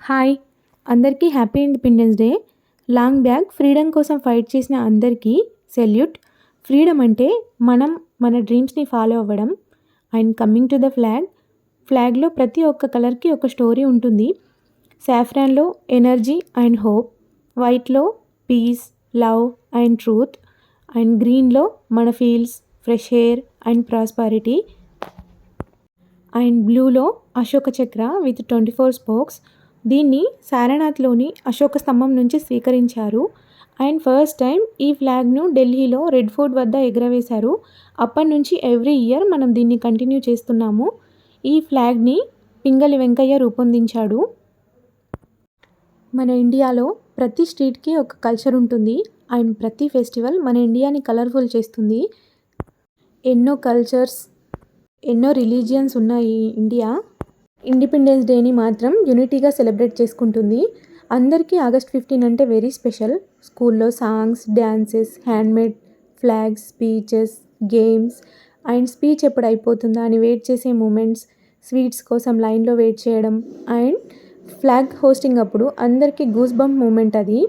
Hi! అందరికీ happy independence day. Long back freedom కోసం fight చేసిన అందరికీ సెల్యూట్. ఫ్రీడమ్ అంటే మనం మన డ్రీమ్స్‌ని ఫాలో అవ్వడం. అండ్ కమింగ్ టు ద ఫ్లాగ్‌లో ప్రతి ఒక్క కలర్‌కి ఒక స్టోరీ ఉంటుంది. సాఫ్రాన్‌లో ఎనర్జీ అండ్ హోప్, వైట్‌లో peace, love and truth, and గ్రీన్‌లో మన fields, fresh air and prosperity, and బ్లూలో అశోక చక్ర విత్ 24 స్పోక్స్. దీన్ని సారనాథ్లోని అశోక స్తంభం నుంచి స్వీకరించారు. అండ్ ఫస్ట్ టైం ఈ ఫ్లాగ్ను ఢిల్లీలో రెడ్ ఫోర్ట్ వద్ద ఎగురవేశారు. అప్పటి నుంచి ఎవ్రీ ఇయర్ మనం దీన్ని కంటిన్యూ చేస్తున్నాము. ఈ ఫ్లాగ్ని పింగళి వెంకయ్య రూపొందించాడు. మన ఇండియాలో ప్రతి స్ట్రీట్కి ఒక కల్చర్ ఉంటుంది. అండ్ ప్రతి ఫెస్టివల్ మన ఇండియాని కలర్ఫుల్ చేస్తుంది. ఎన్నో కల్చర్స్, ఎన్నో రిలీజియన్స్ ఉన్నాయి ఇండియా. ఇండిపెండెన్స్ డేని మాత్రం యూనిటీగా సెలబ్రేట్ చేసుకుంటుంది. అందరికీ ఆగస్ట్ 15 అంటే వెరీ స్పెషల్. స్కూల్లో songs, dances, handmade flags, speeches, games, and speech ఎప్పుడు అయిపోతుందా అని వెయిట్ చేసే మూమెంట్స్, స్వీట్స్ కోసం లైన్లో వెయిట్ చేయడం, అండ్ ఫ్లాగ్ హోస్టింగ్ అప్పుడు అందరికీ గూస్ బంప్ మూమెంట్ అది.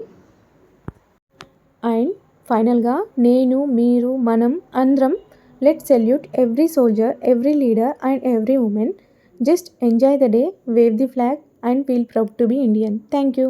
అండ్ ఫైనల్గా నేను, మీరు, మనం అందరం let's salute every soldier, every leader and every women. Just enjoy the day, wave the flag and feel proud to be Indian. Thank you.